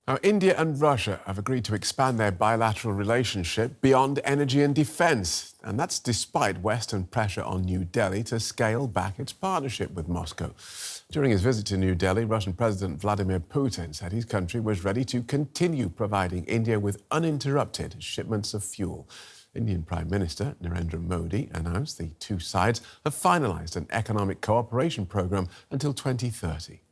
Now, India and Russia have agreed to expand their bilateral relationship beyond energy and defence. And that's despite Western pressure on New Delhi to scale back its partnership with Moscow. During his visit to New Delhi, Russian President Vladimir Putin said his country was ready to continue providing India with uninterrupted shipments of fuel. Indian Prime Minister Narendra Modi announced the two sides have finalised an economic cooperation programme until 2030.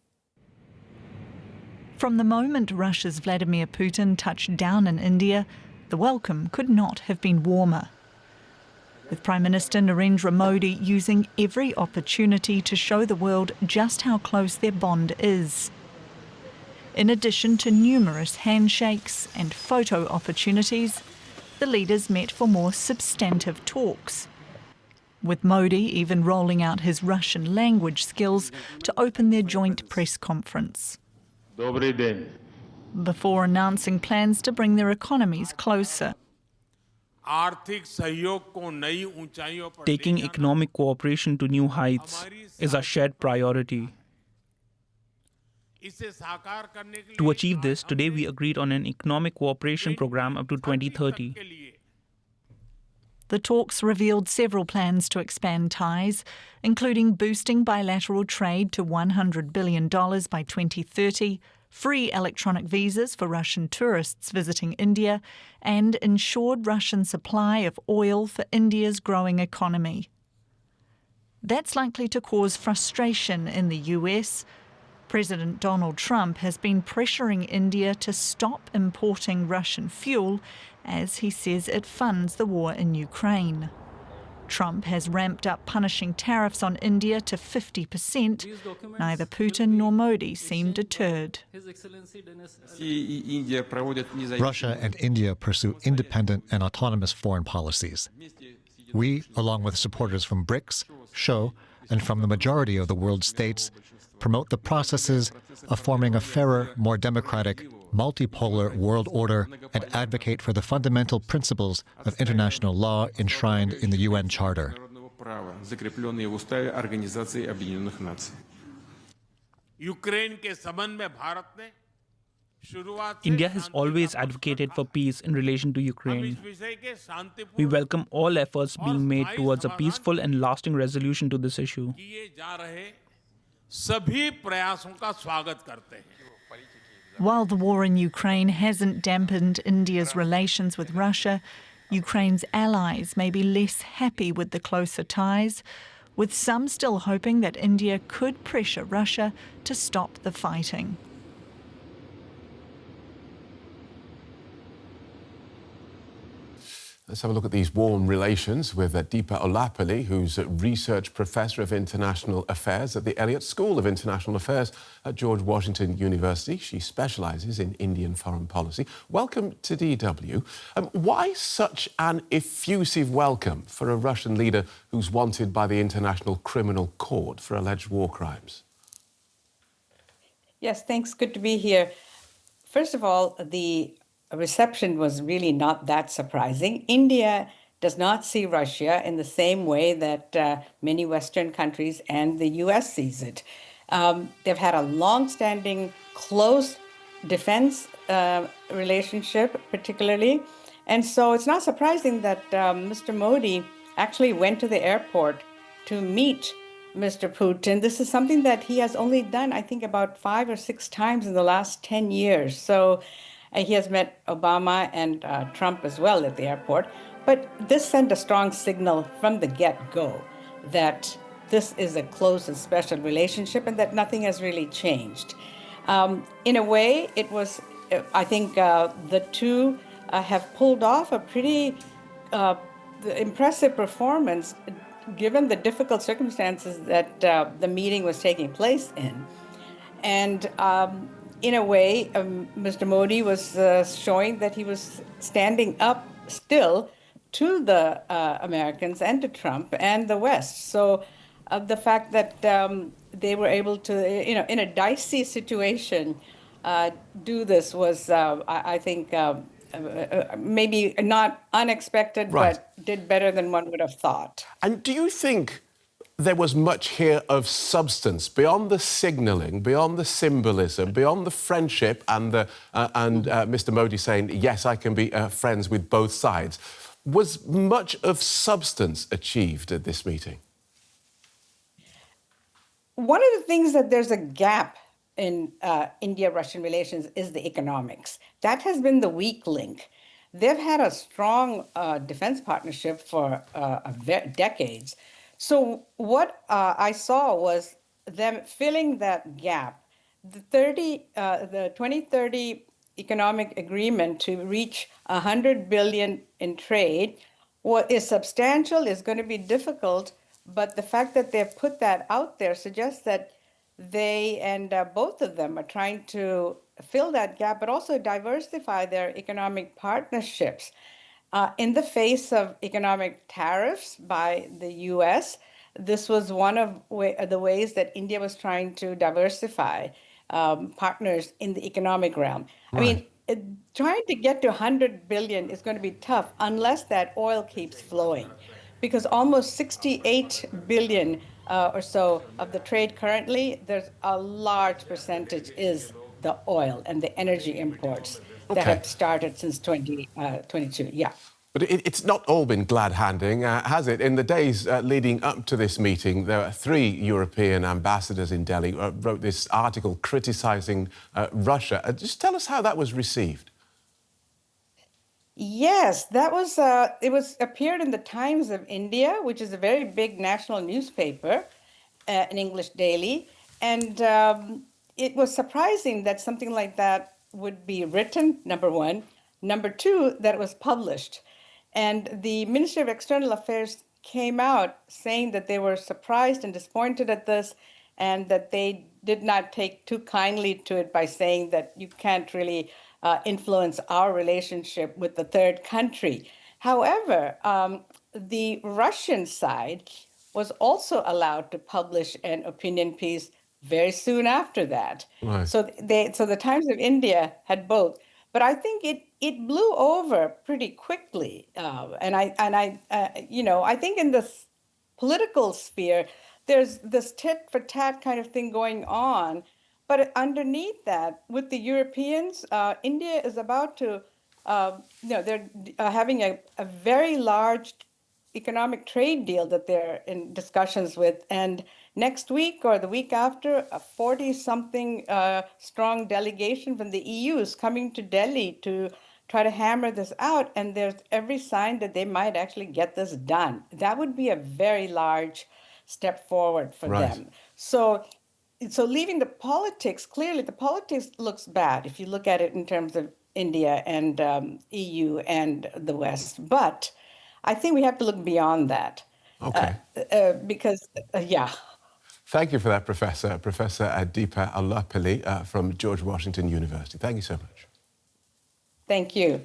From the moment Russia's Vladimir Putin touched down in India, the welcome could not have been warmer. With Prime Minister Narendra Modi using every opportunity to show the world just how close their bond is. In addition to numerous handshakes and photo opportunities, the leaders met for more substantive talks, with Modi even rolling out his Russian language skills to open their joint press conference. Before announcing plans to bring their economies closer. Taking economic cooperation to new heights is our shared priority. To achieve this, today we agreed on an economic cooperation program up to 2030. The talks revealed several plans to expand ties, including boosting bilateral trade to $100 billion by 2030, free electronic visas for Russian tourists visiting India, and ensured Russian supply of oil for India's growing economy. That's likely to cause frustration in the US. President Donald Trump has been pressuring India to stop importing Russian fuel, as he says it funds the war in Ukraine. Trump has ramped up punishing tariffs on India to 50%. Neither Putin nor Modi seem deterred. Russia and India pursue independent and autonomous foreign policies. We, along with supporters from BRICS, show, and from the majority of the world's states, promote the processes of forming a fairer, more democratic, multipolar world order and advocate for the fundamental principles of international law enshrined in the UN Charter. India has always advocated for peace in relation to Ukraine. We welcome all efforts being made towards a peaceful and lasting resolution to this issue. While the war in Ukraine hasn't dampened India's relations with Russia, Ukraine's allies may be less happy with the closer ties, with some still hoping that India could pressure Russia to stop the fighting. Let's have a look at these warm relations with Deepa Olapalli, who's a research professor of international affairs at the Elliott School of International Affairs at George Washington University. She specialises in Indian foreign policy. Welcome to DW. Why such an effusive welcome for a Russian leader who's wanted by the International Criminal Court for alleged war crimes? Yes, thanks. Good to be here. First of all, the reception was really not that surprising. India does not see Russia in the same way that many Western countries and the US sees it. They've had a long-standing, close defense relationship, particularly. And so it's not surprising that Mr. Modi actually went to the airport to meet Mr. Putin. This is something that he has only done, I think, about 5 or 6 times in the last 10 years. So he has met Obama and Trump as well at the airport. But this sent a strong signal from the get-go that this is a close and special relationship and that nothing has really changed. In a way, it was, I think, the two have pulled off a pretty impressive performance given the difficult circumstances that the meeting was taking place in. And in a way, Mr. Modi was showing that he was standing up still to the Americans and to Trump and the West. So the fact that they were able to, in a dicey situation, do this was, I think, maybe not unexpected, right, but did better than one would have thought. And do you think there was much here of substance, beyond the signalling, beyond the symbolism, beyond the friendship and Mr. Modi saying, yes, I can be friends with both sides. Was much of substance achieved at this meeting? One of the things that there's a gap in India-Russian relations is the economics. That has been the weak link. They've had a strong defense partnership for decades. So what I saw was them filling that gap. The 2030 economic agreement to reach 100 billion in trade is substantial, is going to be difficult, but the fact that they've put that out there suggests that they and both of them are trying to fill that gap, but also diversify their economic partnerships. In the face of economic tariffs by the US, this was one of the ways that India was trying to diversify partners in the economic realm. Right. I mean, trying to get to 100 billion is going to be tough unless that oil keeps flowing, because almost 68 billion or so of the trade currently, there's a large percentage is the oil and the energy imports that have started since 2022. Yeah. But it's not all been glad-handing, has it? In the days leading up to this meeting, there were 3 European ambassadors in Delhi who wrote this article criticising Russia. Just tell us how that was received. Yes, that was appeared in the Times of India, which is a very big national newspaper, an English daily, and it was surprising that something like that would be written, number one. Number two, that it was published. And the Ministry of External Affairs came out saying that they were surprised and disappointed at this, and that they did not take too kindly to it by saying that you can't really influence our relationship with the third country. However, the Russian side was also allowed to publish an opinion piece very soon after that. Right. So the Times of India had both. But I think it blew over pretty quickly, and I think in the political sphere, there's this tit for tat kind of thing going on, but underneath that, with the Europeans, India is about to, they're having a very large economic trade deal that they're in discussions with, and next week or the week after, a 40-something strong delegation from the EU is coming to Delhi to try to hammer this out, and there's every sign that they might actually get this done. That would be a very large step forward for them. So leaving the politics, clearly the politics looks bad if you look at it in terms of India and EU and the West, but I think we have to look beyond that. Okay. Because. Thank you for that, Professor. Professor Deepa Allapalli from George Washington University. Thank you so much. Thank you.